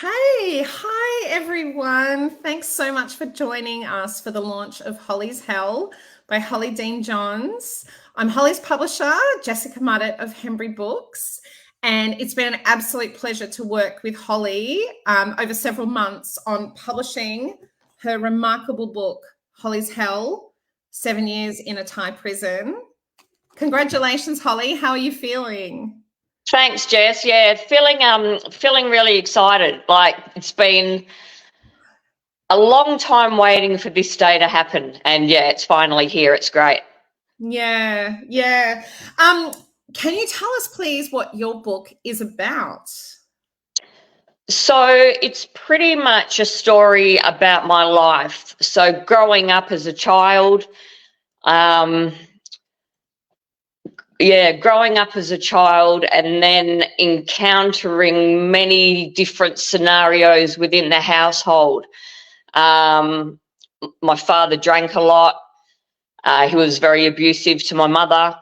Hey, hi everyone. Thanks so much for joining us for the launch of Holly's Hell by Holly Deane-Johns. I'm Holly's publisher, Jessica Mudditt of Hembury Books, and it's been an absolute pleasure to work with Holly over several months on publishing her remarkable book, Holly's Hell, 7 Years in a Thai Prison. Congratulations, Holly. How are you feeling? Thanks, Jess. Yeah, feeling really excited. Like, it's been a long time waiting for this day to happen, and yeah, it's finally here. It's great. Yeah. Can you tell us, please, what your book is about? So it's pretty much a story about my life. So growing up as a child, and then encountering many different scenarios within the household. My father drank a lot. He was very abusive to my mother.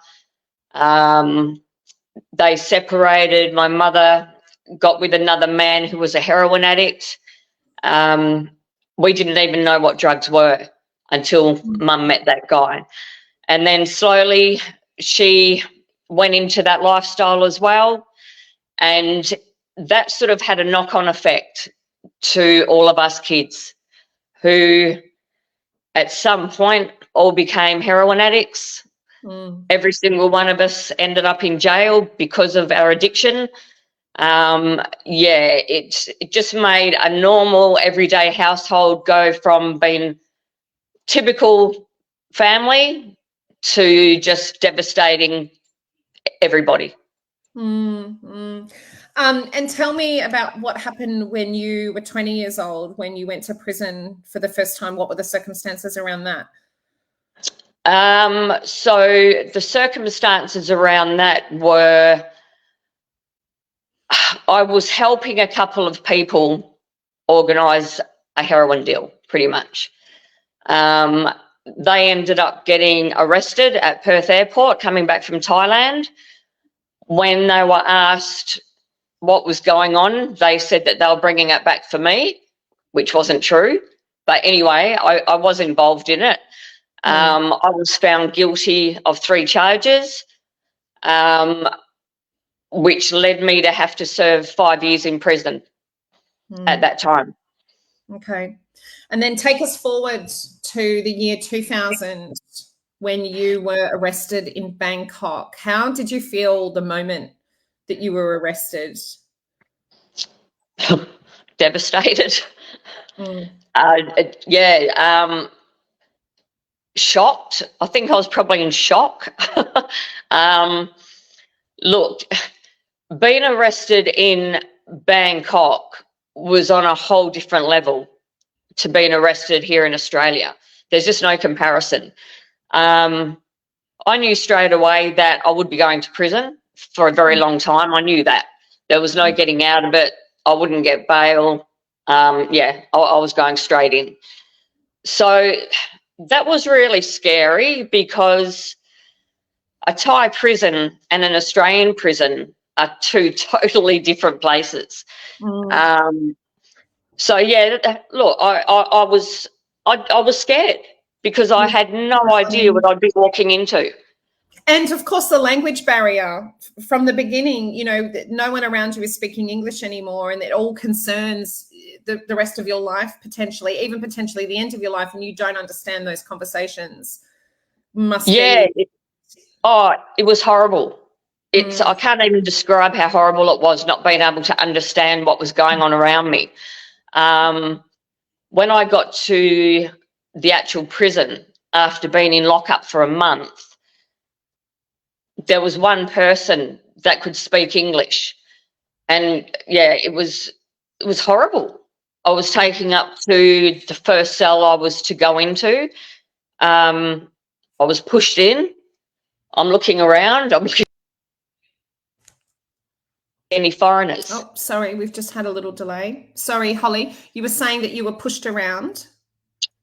They separated. My mother got with another man who was a heroin addict. We didn't even know what drugs were until Mum met that guy. And then slowly she went into that lifestyle as well. And that sort of had a knock-on effect to all of us kids who at some point all became heroin addicts. Every single one of us ended up in jail because of our addiction. It just made a normal everyday household go from being typical family to just devastating everybody. And tell me about what happened when you were 20 years old, when you went to prison for the first time. What were the circumstances around that? So the circumstances around that were, I was helping a couple of people organise a heroin deal, pretty much. They ended up getting arrested at Perth Airport coming back from Thailand. When they were asked what was going on, they said that they were bringing it back for me, which wasn't true. But anyway, I was involved in it. I was found guilty of 3 charges, which led me to have to serve 5 years in prison at that time. Okay. And then take us forward to the year 2000 when you were arrested in Bangkok. How did you feel the moment that you were arrested? Devastated. Shocked. I think I was probably in shock. Look, being arrested in Bangkok was on a whole different level to being arrested here in Australia. There's just no comparison. I knew straight away that I would be going to prison for a very long time. I knew that. There was no getting out of it. I wouldn't get bail. I was going straight in. So that was really scary because a Thai prison and an Australian prison are 2 totally different places. Look, I was scared because I had no idea what I'd be walking into. And of course, the language barrier from the beginning, no one around you is speaking English anymore, and it all concerns the rest of your life, potentially, even potentially the end of your life, and you don't understand those conversations. It was horrible. I can't even describe how horrible it was not being able to understand what was going on around me. When I got to the actual prison after being in lockup for a month, there was one person that could speak English, and it was horrible. I was taken up to the first cell I was to go into. I was pushed in. I'm looking around. I'm looking at any foreigners. Oh, sorry, we've just had a little delay. Sorry, Holly, you were saying that you were pushed around?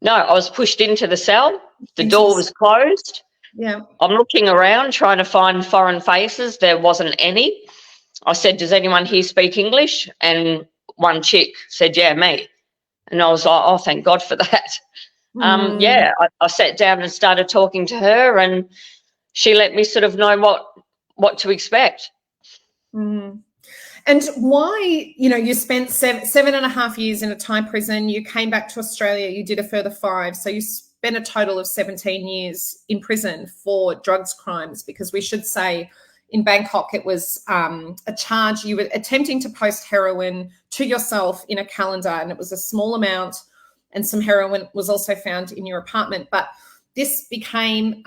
No, I was pushed into the cell. The door was closed. Yeah. I'm looking around trying to find foreign faces. There wasn't any. I said, does anyone here speak English? And one chick said, yeah, me. And I was like, oh, thank God for that. I sat down and started talking to her, and she let me sort of know what to expect. And why, you spent 7.5 years in a Thai prison, you came back to Australia, you did a further 5. So you spent a total of 17 years in prison for drugs crimes, because we should say in Bangkok it was a charge. You were attempting to post heroin to yourself in a calendar, and it was a small amount, and some heroin was also found in your apartment. But this became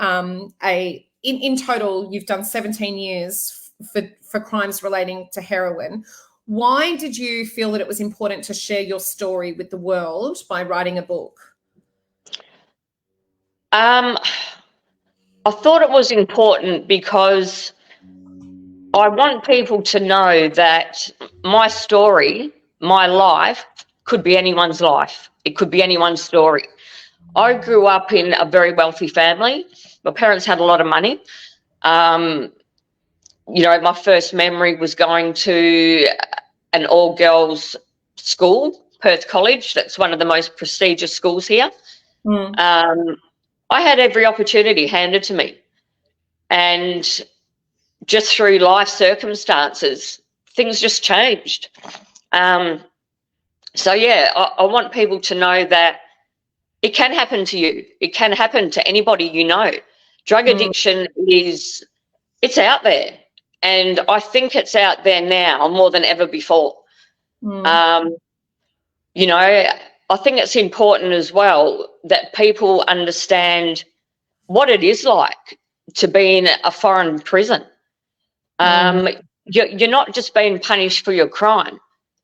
in total, you've done 17 years for crimes relating to heroin. Why did you feel that it was important to share your story with the world by writing a book? I thought it was important because I want people to know that my story, my life, could be anyone's life. It could be anyone's story. I grew up in a very wealthy family. My parents had a lot of money. My first memory was going to an all-girls school, Perth College. That's one of the most prestigious schools here. I had every opportunity handed to me. And just through life circumstances, things just changed. I want people to know that it can happen to you. It can happen to anybody you know. Drug addiction it's out there. And I think it's out there now more than ever before. I think it's important as well that people understand what it is like to be in a foreign prison. You're not just being punished for your crime.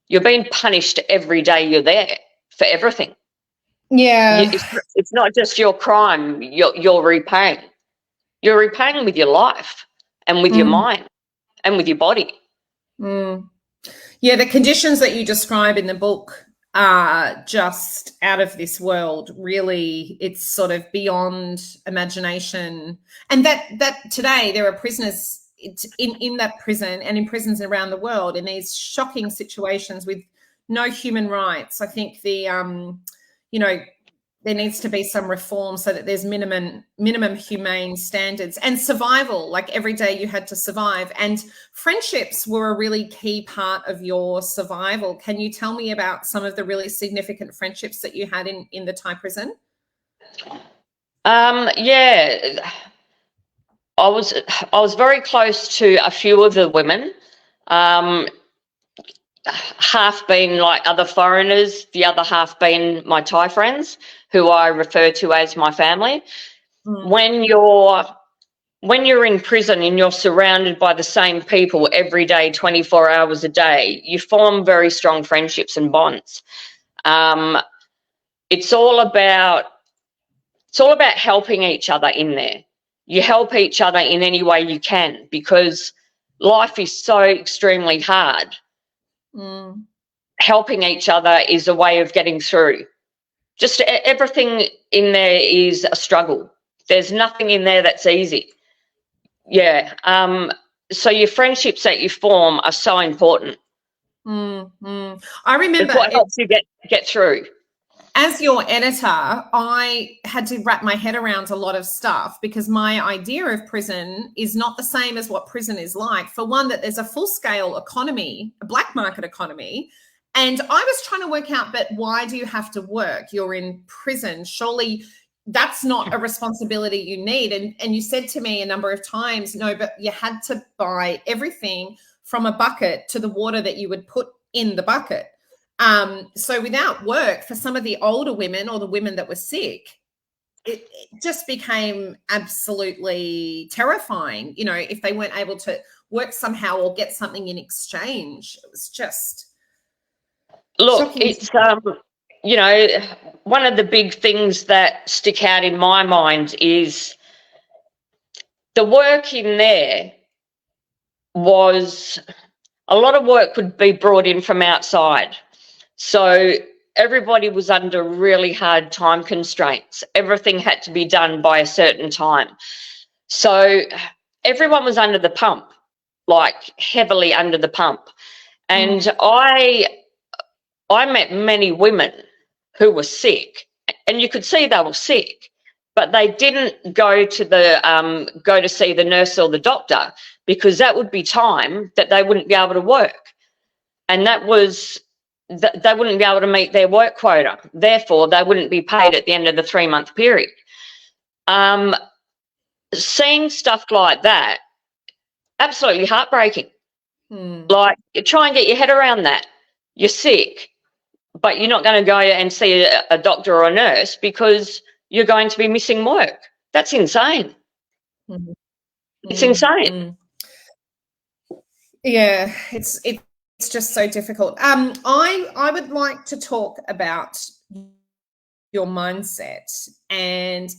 You're being punished every day you're there for everything. Yeah. It's not just your crime you're repaying. You're repaying with your life and with your mind and with your body. Yeah, the conditions that you describe in the book are just out of this world. Really, it's sort of beyond imagination. And that today there are prisoners in that prison and in prisons around the world in these shocking situations with no human rights. I think there needs to be some reform so that there's minimum humane standards and survival. Like every day you had to survive, and friendships were a really key part of your survival. Can you tell me about some of the really significant friendships that you had in the Thai prison? I was very close to a few of the women, half being like other foreigners, the other half being my Thai friends, who I refer to as my family. When you're in prison and you're surrounded by the same people every day, 24 hours a day, you form very strong friendships and bonds. It's all about helping each other in there. You help each other in any way you can, because life is so extremely hard. Helping each other is a way of getting through. Just everything in there is a struggle. There's nothing in there that's easy. So your friendships that you form are so important. I remember it's what helps you get through. As your editor, I had to wrap my head around a lot of stuff, because my idea of prison is not the same as what prison is like. For one, that there's a full-scale economy, a black market economy. And I was trying to work out, but why do you have to work? You're in prison. Surely that's not a responsibility you need. And you said to me a number of times, no, but you had to buy everything from a bucket to the water that you would put in the bucket. So without work, for some of the older women or the women that were sick, it just became absolutely terrifying, if they weren't able to work somehow or get something in exchange. It was just... Look, it's, one of the big things that stick out in my mind is the work in there was... a lot of work would be brought in from outside. So everybody was under really hard time constraints. Everything had to be done by a certain time. So everyone was under the pump, like heavily under the pump. And I I met many women who were sick, and you could see they were sick, but they didn't go to see the nurse or the doctor, because that would be time that they wouldn't be able to work, and they wouldn't be able to meet their work quota. Therefore, they wouldn't be paid at the end of the 3-month period. Seeing stuff like that, absolutely heartbreaking. Like, you try and get your head around that. You're sick, but you're not going to go and see a doctor or a nurse because you're going to be missing work. That's insane. It's insane. Yeah, it's just so difficult. I would like to talk about your mindset, and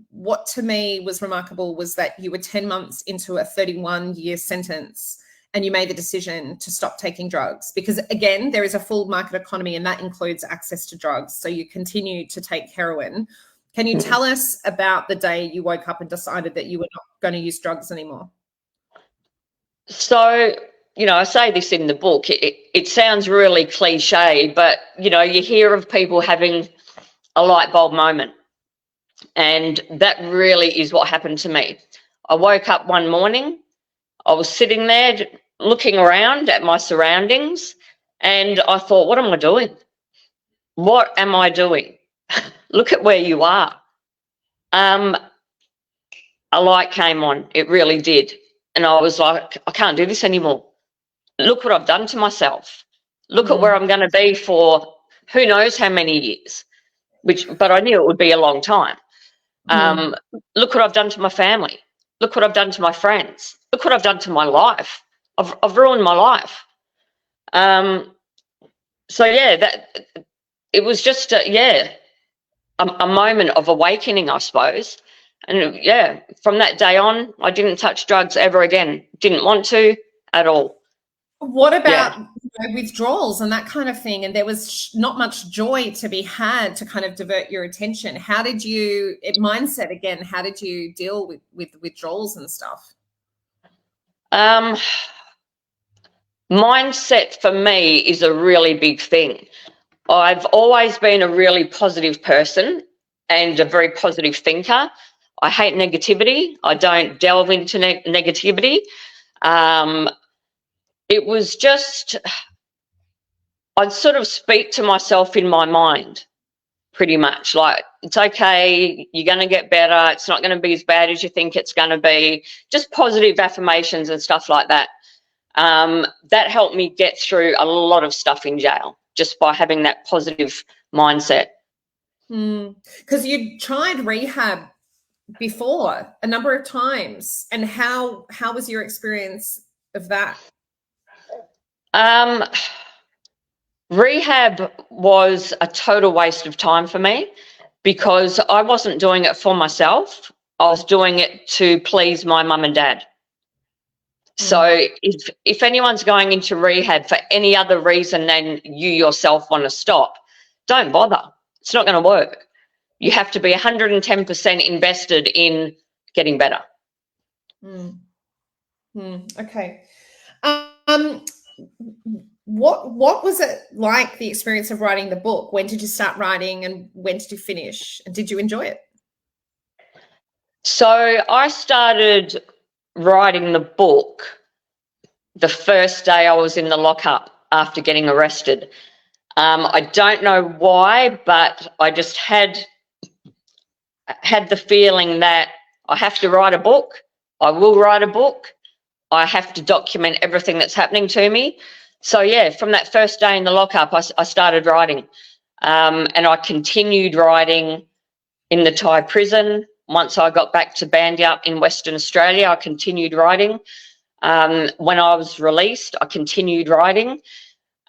what to me was remarkable was that you were 10 months into a 31-year sentence and you made the decision to stop taking drugs, because again, there is a full market economy and that includes access to drugs. So you continue to take heroin. Can you tell us about the day you woke up and decided that you were not going to use drugs anymore? So, I say this in the book, it sounds really cliche, but, you hear of people having a light bulb moment. And that really is what happened to me. I woke up one morning, I was sitting there looking around at my surroundings, and I thought, what am I doing? What am I doing? Look at where you are. A light came on, it really did. And I was like, I can't do this anymore. Look what I've done to myself. Look at where I'm going to be for who knows how many years, but I knew it would be a long time. Look what I've done to my family. Look what I've done to my friends. Look what I've done to my life. I've ruined my life. So yeah, that it was just a moment of awakening, I suppose. And yeah, from that day on, I didn't touch drugs ever again. Didn't want to at all. What about withdrawals and that kind of thing? And there was not much joy to be had to kind of divert your attention. How did you, mindset again, how did you deal with withdrawals and stuff? Mindset for me is a really big thing. I've always been a really positive person and a very positive thinker. I hate negativity. I don't delve into negativity. It was just, I'd sort of speak to myself in my mind, pretty much. Like, it's okay, you're going to get better, it's not going to be as bad as you think it's going to be. Just positive affirmations and stuff like that. That helped me get through a lot of stuff in jail, just by having that positive mindset. Because you tried rehab before a number of times, and how was your experience of that? Rehab was a total waste of time for me, because I wasn't doing it for myself. I was doing it to please my mum and dad. So if anyone's going into rehab for any other reason than you yourself want to stop, don't bother. It's not going to work. You have to be 110% invested in getting better. Okay. What was it like, the experience of writing the book? When did you start writing and when did you finish? And did you enjoy it? So I started writing the book the first day I was in the lockup after getting arrested. I don't know why, but I just had the feeling that I have to write a book. I will write a book. I have to document everything that's happening to me. So yeah, from that first day in the lockup, I started writing, and I continued writing in the Thai prison. Once I got back to Bandyup in Western Australia, I continued writing. When I was released, I continued writing.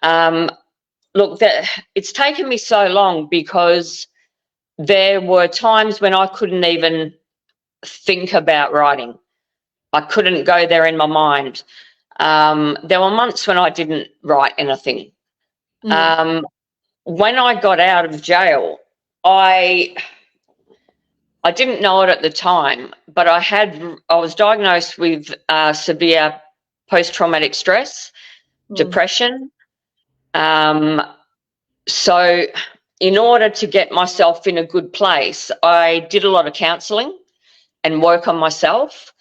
Look, it's taken me so long because there were times when I couldn't even think about writing. I couldn't go there in my mind. There were months when I didn't write anything. When I got out of jail, I didn't know it at the time, but I was diagnosed with severe post-traumatic stress, depression. So in order to get myself in a good place, I did a lot of counselling and work on myself.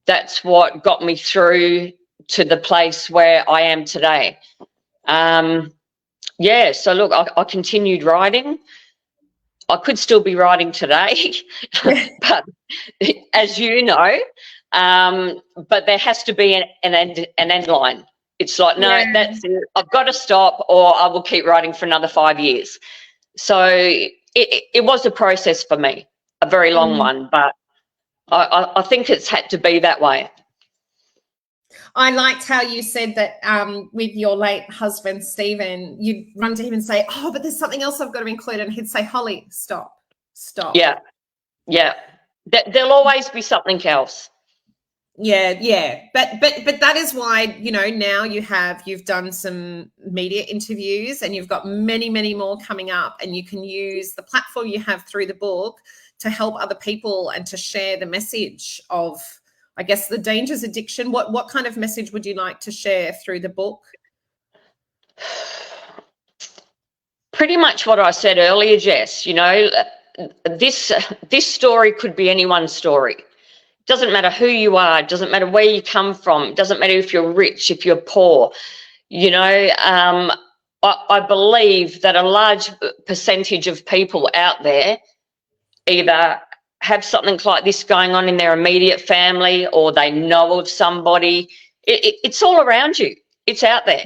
That's what got me through to the place where I am today. Yeah, so look, I continued writing. I could still be writing today, but as you know, but there has to be an end line. It's like, no, that's it. I've got to stop, or I will keep writing for another 5 years. So it was a process for me, a very long one, but I think it's had to be that way. I liked how you said that with your late husband, Stephen, you'd run to him and say, oh, but there's something else I've got to include. And he'd say, Holly, stop. Yeah. There'll always be something else. Yeah. But that is why, you know, now you've done some media interviews and you've got many, many more coming up, and you can use the platform you have through the book to help other people and to share the message of, I guess, the dangers of addiction. What kind of message would you like to share through the book? Pretty much what I said earlier, Jess. You know, this story could be anyone's story. Doesn't matter who you are, doesn't matter where you come from, doesn't matter if you're rich, if you're poor. You know, I believe that a large percentage of people out there either have something like this going on in their immediate family, or they know of somebody. It's all around you. It's out there.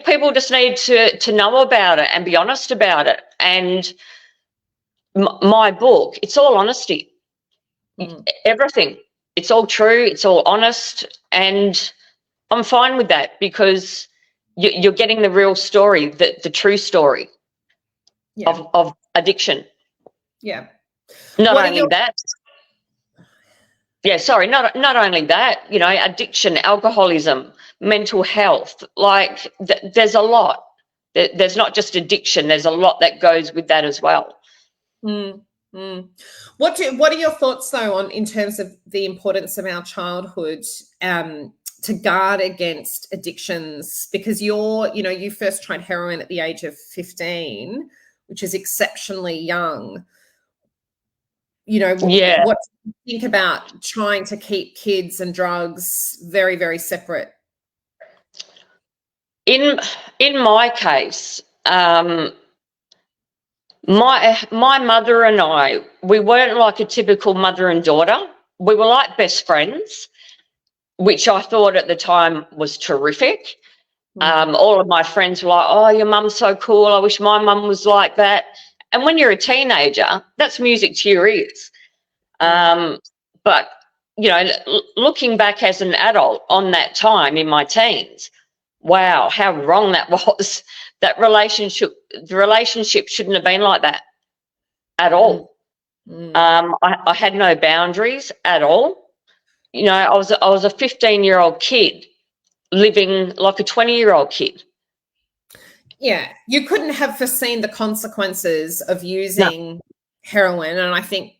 People just need to know about it and be honest about it. And my book, it's all honesty. Everything. It's all true. It's all honest. And I'm fine with that, because you're getting the real story, the true story of addiction. Yeah. Not only that, you know, addiction, alcoholism, mental health, like there's a lot. There's not just addiction, there's a lot that goes with that as well. What are your thoughts though on, in terms of the importance of our childhood to guard against addictions? Because you first tried heroin at the age of 15, which is exceptionally young. You know, what do you think about trying to keep kids and drugs very, very separate? In my case, my mother and I, we weren't like a typical mother and daughter. We were like best friends, which I thought at the time was terrific. All of my friends were like, oh, your mum's so cool. I wish my mum was like that. And when you're a teenager, that's music to your ears. But, you know, looking back as an adult on that time in my teens, wow, how wrong that was. The relationship shouldn't have been like that at all. I had no boundaries at all. You know, I was a 15-year-old kid living like a 20-year-old kid. Yeah, you couldn't have foreseen the consequences of using heroin, and I think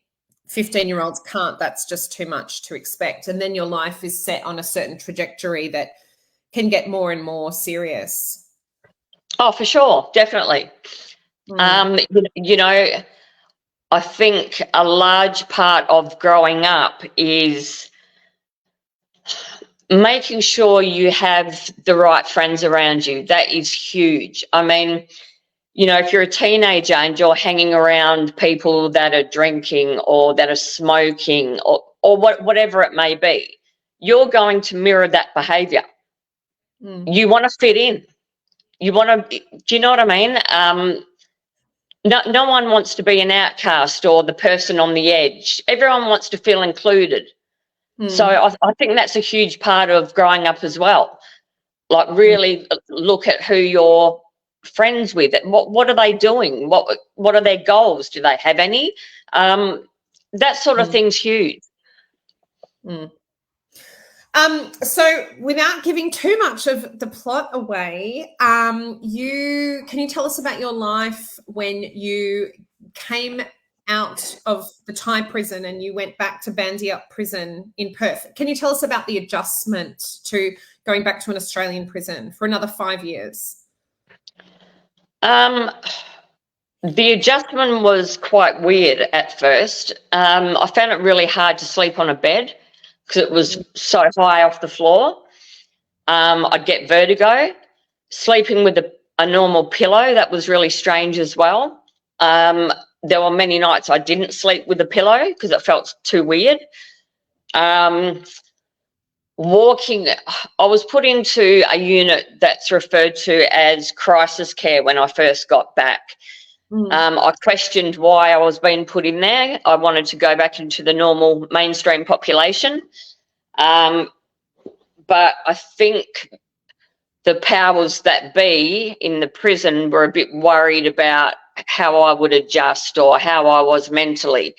15-year-olds can't. That's just too much to expect. And then your life is set on a certain trajectory that can get more and more serious. Oh, for sure, definitely. You know, I think a large part of growing up is making sure you have the right friends around you. That is huge. I mean, you know, if you're a teenager and you're hanging around people that are drinking or that are smoking or whatever it may be, you're going to mirror that behaviour. You want to fit in. You want to, do you know what I mean? No one wants to be an outcast or the person on the edge. Everyone wants to feel included. So I think that's a huge part of growing up as well. Like really look at who you're friends with. What are they doing? What are their goals? Do they have any? That sort of thing's huge. So without giving too much of the plot away, can you tell us about your life when you came out of the Thai prison and you went back to Bandiat prison in Perth? Can you tell us about the adjustment to going back to an Australian prison for another 5 years? The adjustment was quite weird at first. I found it really hard to sleep on a bed because it was so high off the floor. I'd get vertigo. Sleeping with a normal pillow, that was really strange as well. There were many nights I didn't sleep with a pillow because it felt too weird. Walking, I was put into a unit that's referred to as crisis care when I first got back. I questioned why I was being put in there. I wanted to go back into the normal mainstream population. But I think the powers that be in the prison were a bit worried about how I would adjust or how I was mentally.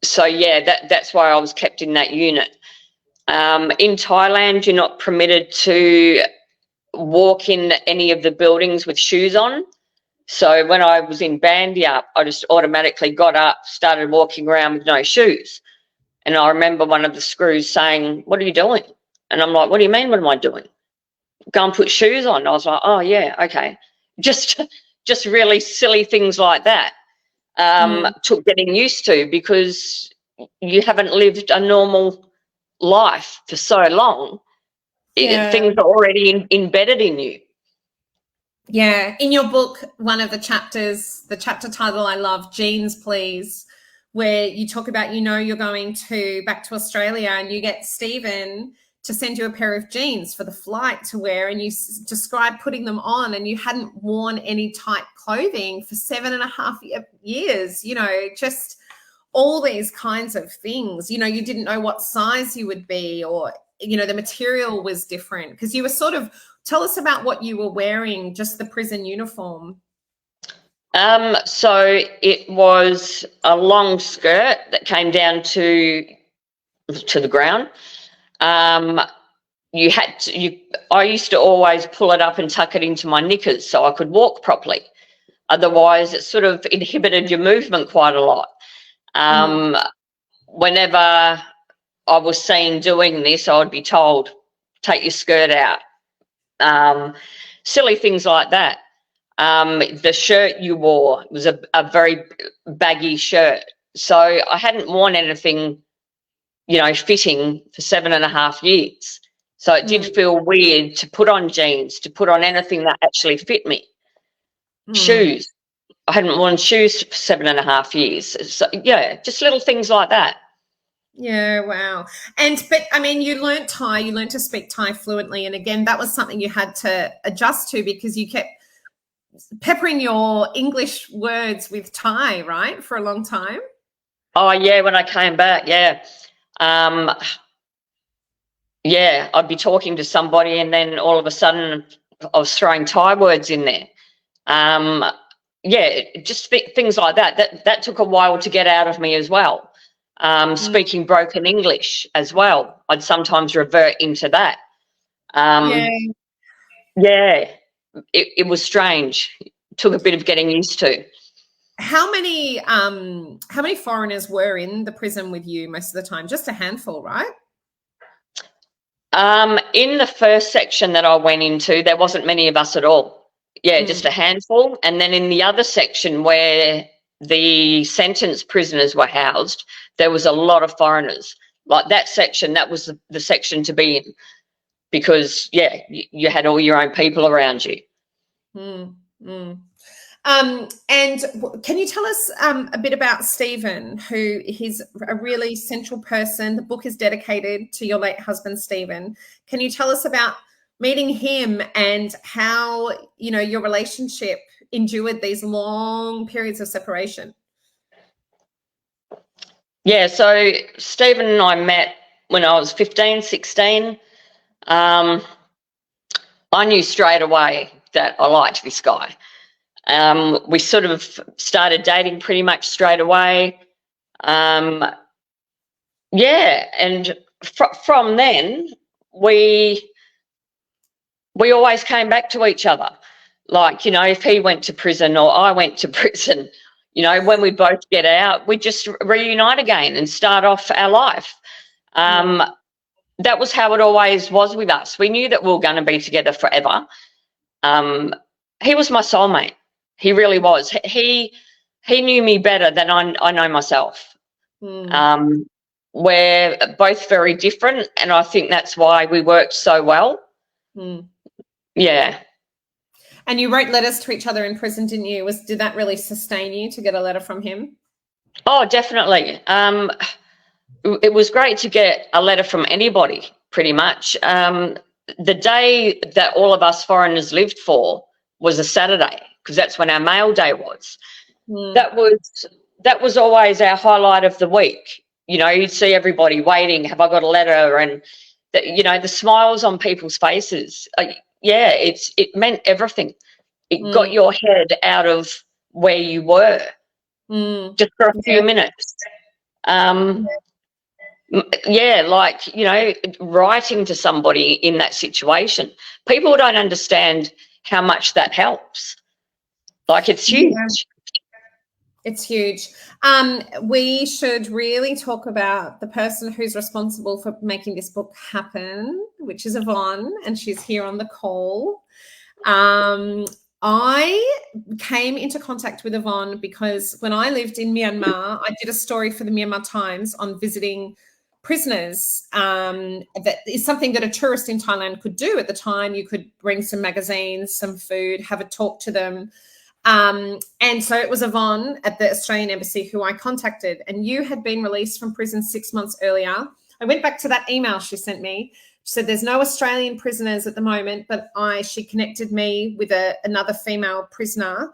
So, yeah, that's why I was kept in that unit. In Thailand, you're not permitted to walk in any of the buildings with shoes on. So when I was in Bandia, I just automatically got up, started walking around with no shoes. And I remember one of the screws saying, "What are you doing?" And I'm like, "What do you mean, what am I doing?" "Go and put shoes on." I was like, "Oh, yeah, okay." Just really silly things like that took getting used to because you haven't lived a normal life for so long. Things are already embedded in you. Yeah. In your book, one of the chapters, the chapter title I love, Jeans Please, where you talk about, you're going back to Australia and you get Stephen to send you a pair of jeans for the flight to wear, and you describe putting them on and you hadn't worn any tight clothing for 7.5 years, just all these kinds of things. You didn't know what size you would be, or, the material was different because you were tell us about what you were wearing, just the prison uniform. So it was a long skirt that came down to the ground. I used to always pull it up and tuck it into my knickers so I could walk properly. Otherwise, it sort of inhibited your movement quite a lot. Whenever I was seen doing this, I would be told, "Take your skirt out." Silly things like that. The shirt you wore was a very baggy shirt. So I hadn't worn anything, fitting for 7.5 years. So it did feel weird to put on jeans, to put on anything that actually fit me. Shoes. I hadn't worn shoes for 7.5 years. So, yeah, just little things like that. Yeah, wow. But I mean, you learned Thai, you learned to speak Thai fluently. And again, that was something you had to adjust to because you kept peppering your English words with Thai, right, for a long time? Oh, yeah, when I came back, yeah. Yeah, I'd be talking to somebody and then all of a sudden I was throwing Thai words in there. Yeah, just things like that. That took a while to get out of me as well. Speaking broken English as well. I'd sometimes revert into that. Yeah, it was strange. It took a bit of getting used to. How many foreigners were in the prison with you most of the time? Just a handful, right? In the first section that I went into, there wasn't many of us at all. Yeah, just a handful. And then in the other section where the sentenced prisoners were housed, there was a lot of foreigners. Like that section, that was the section to be in because, yeah, you had all your own people around you. And can you tell us a bit about Stephen, who he's a really central person. The book is dedicated to your late husband, Stephen. Can you tell us about meeting him and how, your relationship endured these long periods of separation? Yeah, so Stephen and I met when I was 15, 16. I knew straight away that I liked this guy. We sort of started dating pretty much straight away. Yeah, and from then, we always came back to each other. Like, if he went to prison or I went to prison, when we both get out, we just reunite again and start off our life. That was how it always was with us. We knew that we were going to be together forever. He was my soulmate. He really was. He knew me better than I know myself. We're both very different, and I think that's why we worked so well. Yeah. And you wrote letters to each other in prison, didn't you? Did that really sustain you to get a letter from him? Oh, definitely. It was great to get a letter from anybody, pretty much. The day that all of us foreigners lived for was a Saturday, because that's when our mail day was. That was always our highlight of the week. You know, you'd see everybody waiting, have I got a letter? And, the smiles on people's faces. It meant everything. It got your head out of where you were just for a few minutes. Writing to somebody in that situation. People don't understand how much that helps. Like, it's huge. Yeah. It's huge. We should really talk about the person who's responsible for making this book happen, which is Yvonne, and she's here on the call. I came into contact with Yvonne because when I lived in Myanmar, I did a story for the Myanmar Times on visiting prisoners. That is something that a tourist in Thailand could do at the time. You could bring some magazines, some food, have a talk to them. And so it was Yvonne at the Australian Embassy who I contacted, and you had been released from prison 6 months earlier. I went back to that email she sent me. She said there's no Australian prisoners at the moment, but she connected me with another female prisoner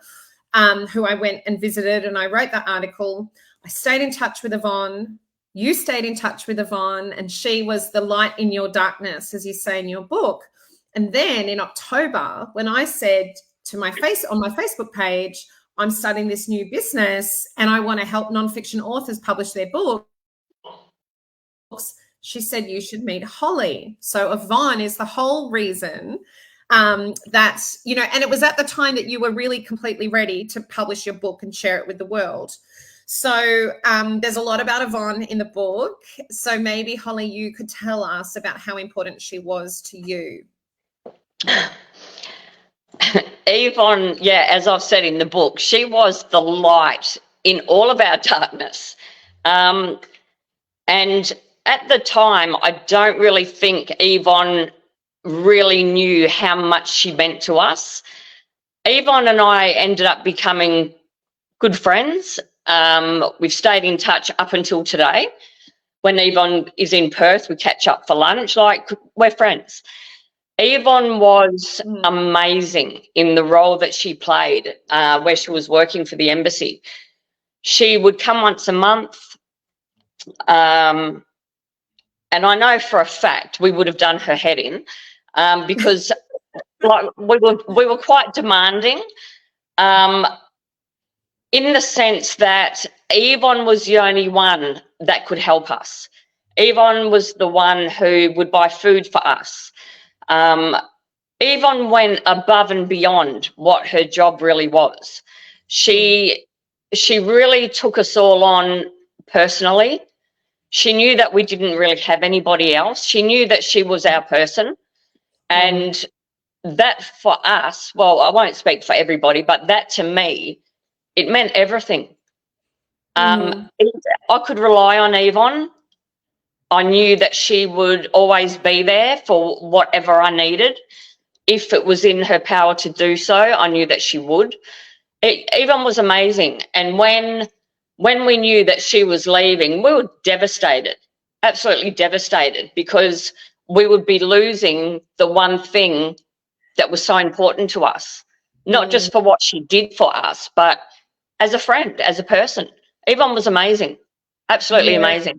who I went and visited, and I wrote that article. I stayed in touch with Yvonne. You stayed in touch with Yvonne, and she was the light in your darkness, as you say in your book. And then in October, when I said on my Facebook page, I'm starting this new business and I want to help nonfiction authors publish their books, she said you should meet Holly. So Yvonne is the whole reason that, and it was at the time that you were really completely ready to publish your book and share it with the world. So there's a lot about Yvonne in the book. So maybe, Holly, you could tell us about how important she was to you. Yvonne, as I've said in the book, she was the light in all of our darkness. And at the time, I don't really think Yvonne really knew how much she meant to us. Yvonne and I ended up becoming good friends. We've stayed in touch up until today. When Yvonne is in Perth, we catch up for lunch, like we're friends. Yvonne was amazing in the role that she played where she was working for the embassy. She would come once a month, and I know for a fact we would have done her head in because we were quite demanding in the sense that Yvonne was the only one that could help us. Yvonne was the one who would buy food for us. Yvonne went above and beyond what her job really was. She really took us all on personally. She knew that we didn't really have anybody else. She knew that she was our person. And that for us, well, I won't speak for everybody, but that to me, it meant everything. I could rely on Yvonne. I knew that she would always be there for whatever I needed. If it was in her power to do so, I knew that she would. Yvonne was amazing. And when we knew that she was leaving, we were devastated, absolutely devastated, because we would be losing the one thing that was so important to us, not just for what she did for us, but as a friend, as a person. Yvonne was amazing, absolutely amazing.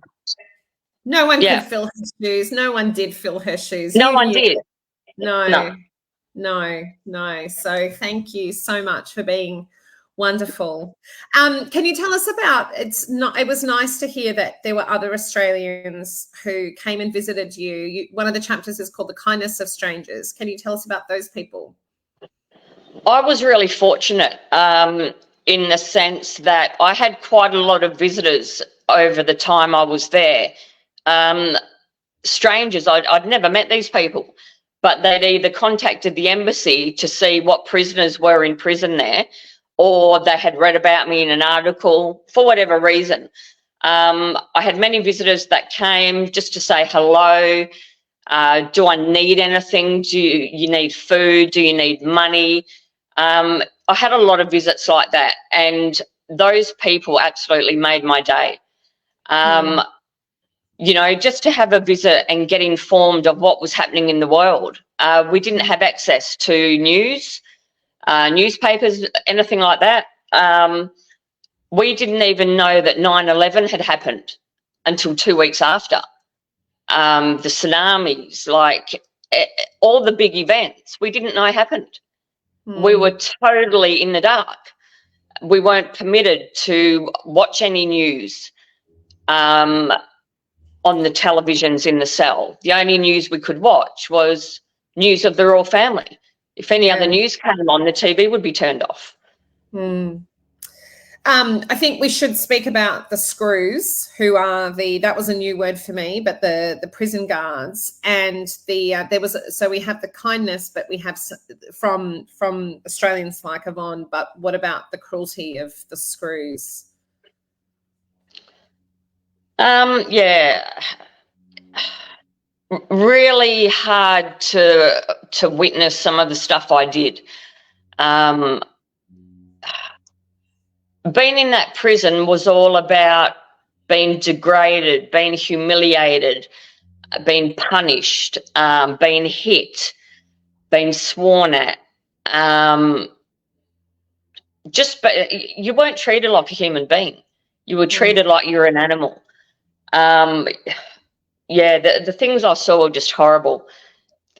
No one could fill her shoes. No one did fill her shoes. No one did. No. So thank you so much for being wonderful. Can you tell us about, it was nice to hear that there were other Australians who came and visited you. One of the chapters is called The Kindness of Strangers. Can you tell us about those people? I was really fortunate in the sense that I had quite a lot of visitors over the time I was there. Strangers, I'd never met these people. but they'd either contacted the embassy to see what prisoners were in prison there, or they had read about me in an article for whatever reason. I had many visitors that came just to say hello. Do I need anything? Do you need food? Do you need money? I had a lot of visits like that, and those people absolutely made my day. You know, just to have a visit and get informed of what was happening in the world. We didn't have access to news, newspapers, anything like that. We didn't even know that 9/11 had happened until 2 weeks after. The tsunamis, like all the big events, we didn't know happened. We were totally in the dark. We weren't permitted to watch any news on the televisions in the cell. The only news we could watch was news of the royal family. If any other news came on, the TV would be turned off. I think we should speak about the screws, who are that was a new word for me, but the prison guards, and so we have the kindness, but we have from Australians like Yvonne, but what about the cruelty of the screws? Really hard to witness some of the stuff I did. Being in that prison was all about being degraded, being humiliated, being punished, being hit, being sworn at. You weren't treated like a human being. You were treated like you're an animal. The things I saw were just horrible.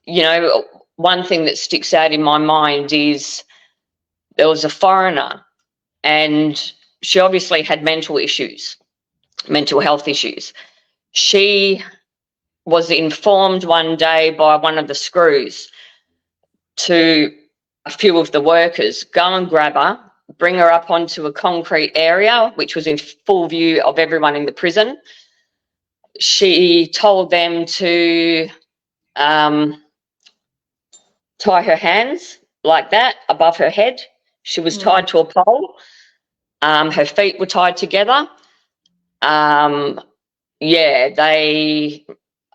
You know, one thing that sticks out in my mind is there was a foreigner, and she obviously had mental health issues. She was informed one day by one of the screws to a few of the workers, go and grab her, bring her up onto a concrete area, which was in full view of everyone in the prison. She told them to tie her hands like that above her head. She was tied to a pole. Her feet were tied together. They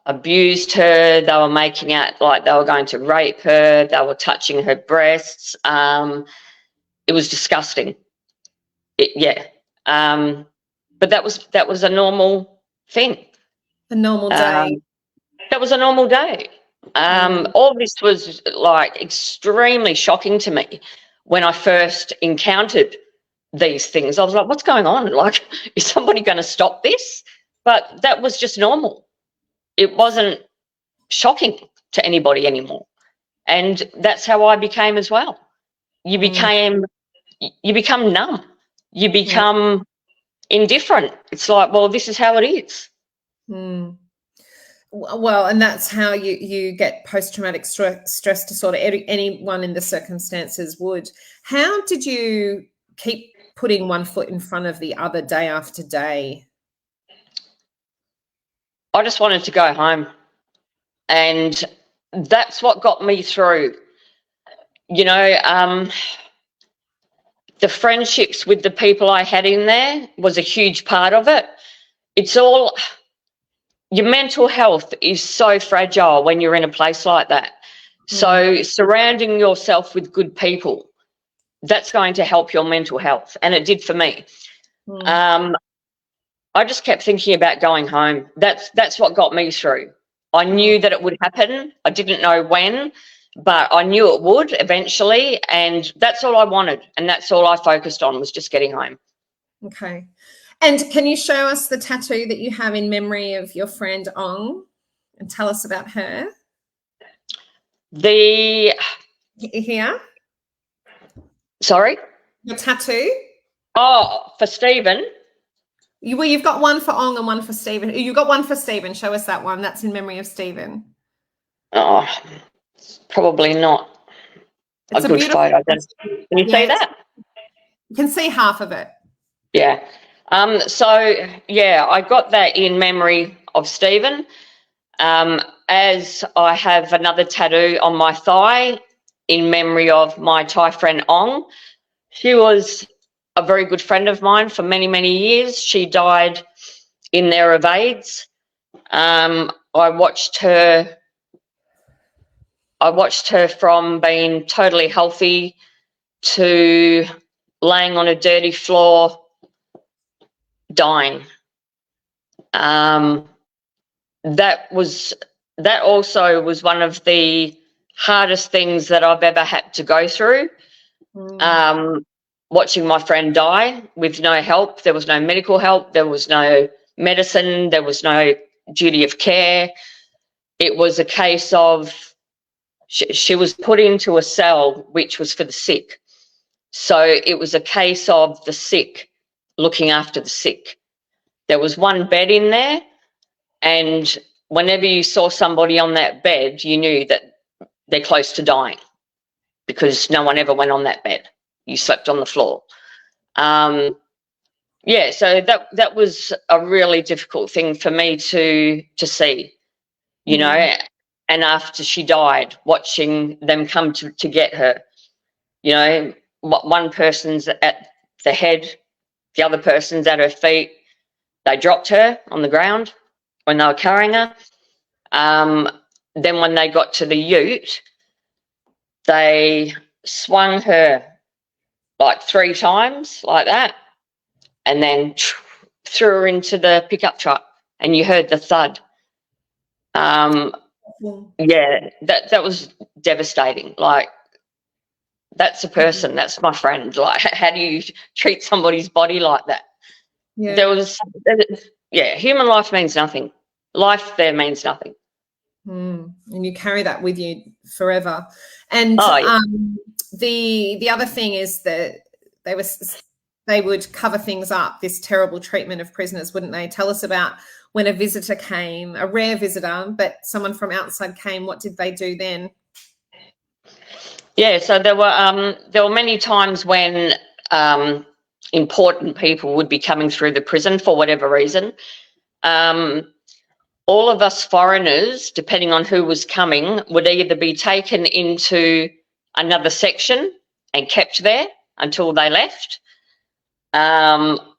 abused her. They were making out like they were going to rape her. They were touching her breasts. It was disgusting. But that was a normal thing. A normal day. That was a normal day. All this was like extremely shocking to me when I first encountered these things. I was like, what's going on? Like, is somebody going to stop this? But that was just normal. It wasn't shocking to anybody anymore. And that's how I became as well. You become numb. You become indifferent. It's like, well, this is how it is. Well, and that's how you get post-traumatic stress disorder. Anyone in the circumstances would. How did you keep putting one foot in front of the other day after day? I just wanted to go home, and that's what got me through. You know, the friendships with the people I had in there was a huge part of it. It's all, your mental health is so fragile when you're in a place like that. So surrounding yourself with good people, that's going to help your mental health, and it did for me. I just kept thinking about going home. That's what got me through. I knew that it would happen. I didn't know when, but I knew it would eventually, and that's all I wanted, and that's all I focused on, was just getting home. Okay. And can you show us the tattoo that you have in memory of your friend Ong, and tell us about her? Here? Sorry? Your tattoo? Oh, for Stephen. You've got one for Ong and one for Stephen. You've got one for Stephen. Show us that one. That's in memory of Stephen. Oh, probably not it's a good photo. Can you see that? You can see half of it. Yeah. I got that in memory of Stephen. And as I have another tattoo on my thigh in memory of my Thai friend Ong. She was a very good friend of mine for many, many years. She died in there of AIDS. I watched her from being totally healthy to laying on a dirty floor, dying. That also was one of the hardest things that I've ever had to go through. Watching my friend die with no help. There was no medical help. There was no medicine. There was no duty of care. It was a case of she was put into a cell which was for the sick. So it was a case of the sick looking after the sick. There was one bed in there, and whenever you saw somebody on that bed, you knew that they're close to dying because no one ever went on that bed. You slept on the floor. So that was a really difficult thing for me to see, you know, and after she died, watching them come to get her, you know, one person's at the head, the other person's at her feet. They dropped her on the ground when they were carrying her. Then when they got to the ute, they swung her like 3 times like that, and then threw her into the pickup truck, and you heard the thud. That was devastating. Like, that's a person, that's my friend. Like, how do you treat somebody's body like that? Human life means nothing. Life there means nothing. And you carry that with you forever. And the other thing is that they would cover things up, this terrible treatment of prisoners, wouldn't they? Tell us about when a visitor came, a rare visitor, but someone from outside came. What did they do then? Yeah, so there were many times when important people would be coming through the prison for whatever reason. All of us foreigners, depending on who was coming, would either be taken into another section and kept there until they left,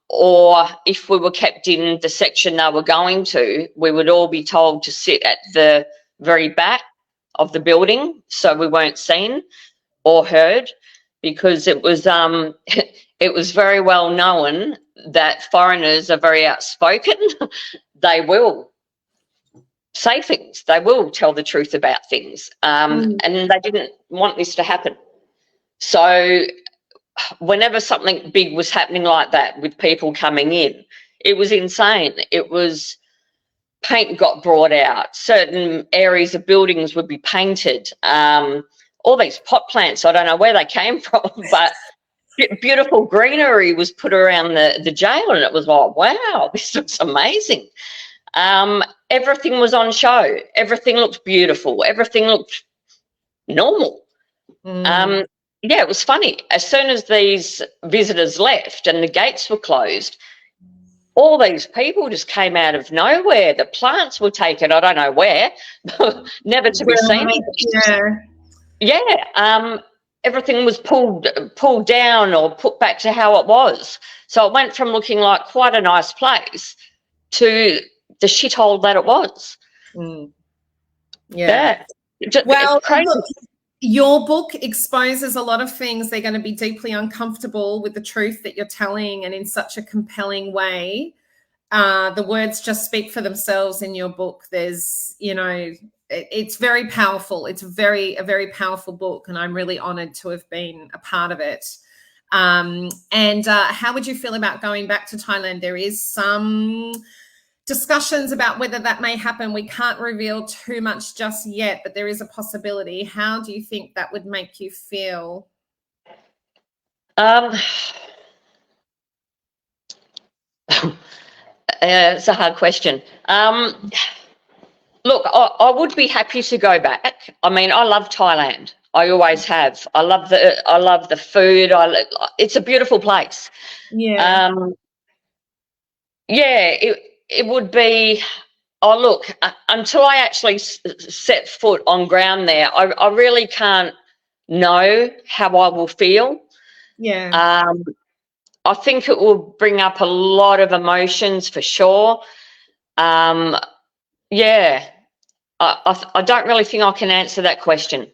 or if we were kept in the section they were going to, we would all be told to sit at the very back of the building so we weren't seen or heard, because it was it was very well known that foreigners are very outspoken. They will say things, they will tell the truth about things, and they didn't want this to happen. So whenever something big was happening like that with people coming in, it was insane. It was, paint got brought out, certain areas of buildings would be painted, all these pot plants, I don't know where they came from, but beautiful greenery was put around the jail, and it was like, wow, this looks amazing. Everything was on show, everything looked beautiful, everything looked normal. It was funny. As soon as these visitors left and the gates were closed, all these people just came out of nowhere. The plants were taken, I don't know where, never to be seen. Everything was pulled down or put back to how it was. So it went from looking like quite a nice place to the shithole that it was. Well, look, your book exposes a lot of things. They're going to be deeply uncomfortable with the truth that you're telling, and in such a compelling way. The words just speak for themselves in your book. There's, you know, it's very powerful. It's a very powerful book, and I'm really honoured to have been a part of it. And how would you feel about going back to Thailand? There is some discussions about whether that may happen. We can't reveal too much just yet, but there is a possibility. How do you think that would make you feel? It's a hard question. Look, I would be happy to go back. I mean, I love Thailand. I always have. I love the food. It's a beautiful place. It would be, Oh, look, until I actually set foot on ground there, I really can't know how I will feel. Yeah. I think it will bring up a lot of emotions for sure. Yeah, I don't really think I can answer that question.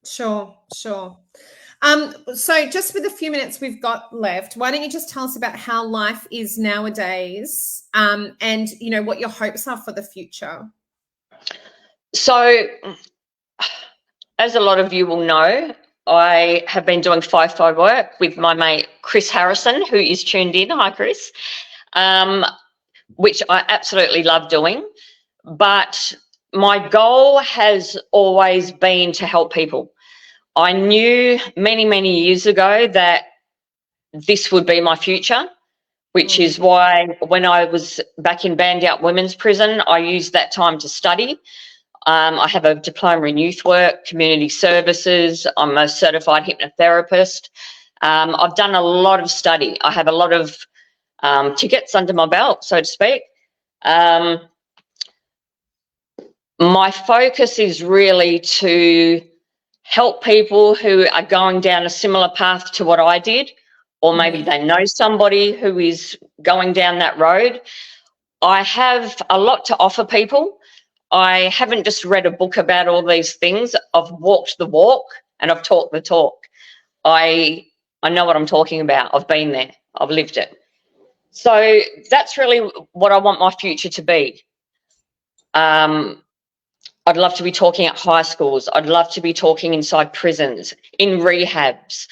Sure. So just with the few minutes we've got left, why don't you just tell us about how life is nowadays, and what your hopes are for the future? So, as a lot of you will know, I have been doing FIFO work with my mate Chris Harrison, who is tuned in. Hi, Chris. Which I absolutely love doing. But my goal has always been to help people. I knew many, many years ago that this would be my future, which is why when I was back in Bandout Women's Prison, I used that time to study. I have a diploma in youth work, community services. I'm a certified hypnotherapist. I've done a lot of study. I have a lot of tickets under my belt, so to speak. My focus is really to help people who are going down a similar path to what I did, or maybe they know somebody who is going down that road. I have a lot to offer people. I haven't just read a book about all these things. I've walked the walk and I've talked the talk. I know what I'm talking about. I've been there. I've lived it. So that's really what I want my future to be. I'd love to be talking at high schools. I'd love to be talking inside prisons, in rehabs,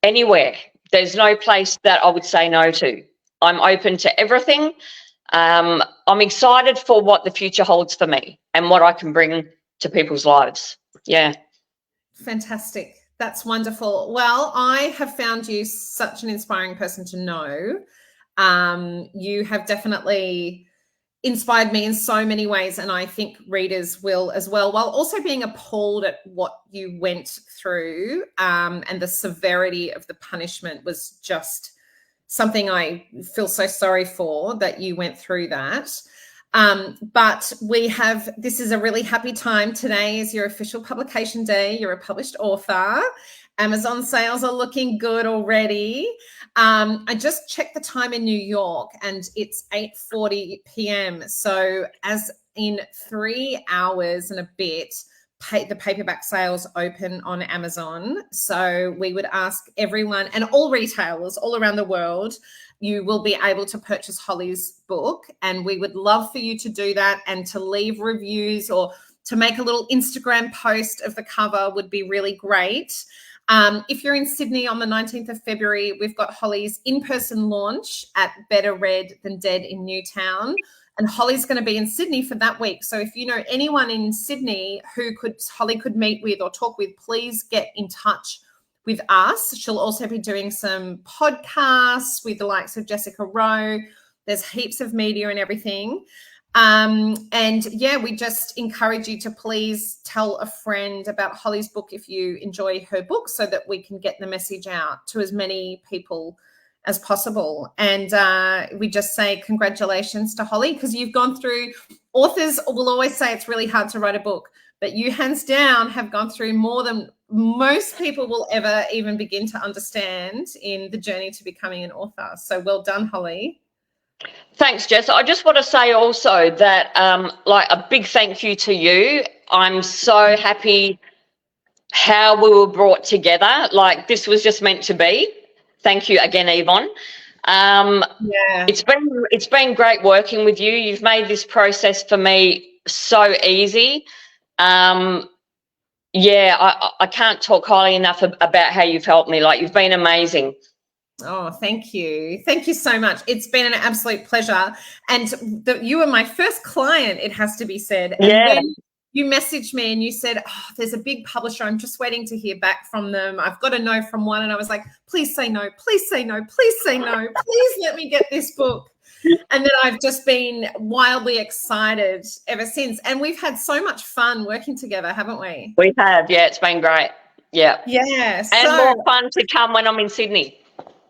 anywhere. There's no place that I would say no to. I'm open to everything. I'm excited for what the future holds for me and what I can bring to people's lives. Yeah. Fantastic. That's wonderful. Well, I have found you such an inspiring person to know. You have definitely inspired me in so many ways, and I think readers will as well, while also being appalled at what you went through, and the severity of the punishment was just something I feel so sorry for, that you went through that. But this is a really happy time. Today is your official publication day. You're a published author. Amazon sales are looking good already. I just checked the time in New York and it's 8:40 p.m. So as in 3 hours and a bit, the paperback sales open on Amazon. So we would ask everyone and all retailers all around the world, you will be able to purchase Holly's book, and we would love for you to do that and to leave reviews or to make a little Instagram post of the cover would be really great. If you're in Sydney on the 19th of February, we've got Holly's in-person launch at Better Read Than Dead in Newtown. And Holly's going to be in Sydney for that week. So if you know anyone in Sydney who Holly could meet with or talk with, please get in touch with us. She'll also be doing some podcasts with the likes of Jessica Rowe. There's heaps of media and everything. And yeah, we just encourage you to please tell a friend about Holly's book if you enjoy her book, so that we can get the message out to as many people as possible. And we just say congratulations to Holly, because you've gone through, authors will always say it's really hard to write a book, but you hands down have gone through more than most people will ever even begin to understand in the journey to becoming an author. So well done, Holly. Thanks, Jess. I just want to say also that like a big thank you to you. I'm so happy how we were brought together. Like, this was just meant to be. Thank you again, Yvonne. Yeah. It's been great working with you. You've made this process for me so easy. Yeah, I can't talk highly enough about how you've helped me. Like, you've been amazing. Oh, thank you. Thank you so much. It's been an absolute pleasure. And you were my first client, it has to be said. And when you messaged me and you said, oh, there's a big publisher, I'm just waiting to hear back from them. I've got a no from one. And I was like, please say no, please say no, please say no, please let me get this book. And then I've just been wildly excited ever since. And we've had so much fun working together, haven't we? We have, yeah, it's been great. Yeah. Yeah. And more fun to come when I'm in Sydney.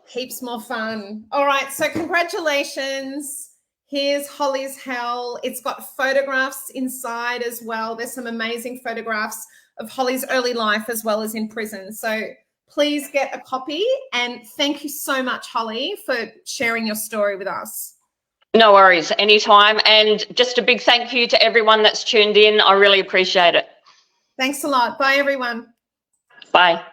Heaps more fun. All right. So congratulations. Here's Holly's Hell. It's got photographs inside as well. There's some amazing photographs of Holly's early life as well as in prison. So please get a copy. And thank you so much, Holly, for sharing your story with us. No worries, anytime. And just a big thank you to everyone that's tuned in. I really appreciate it. Thanks a lot. Bye, everyone. Bye.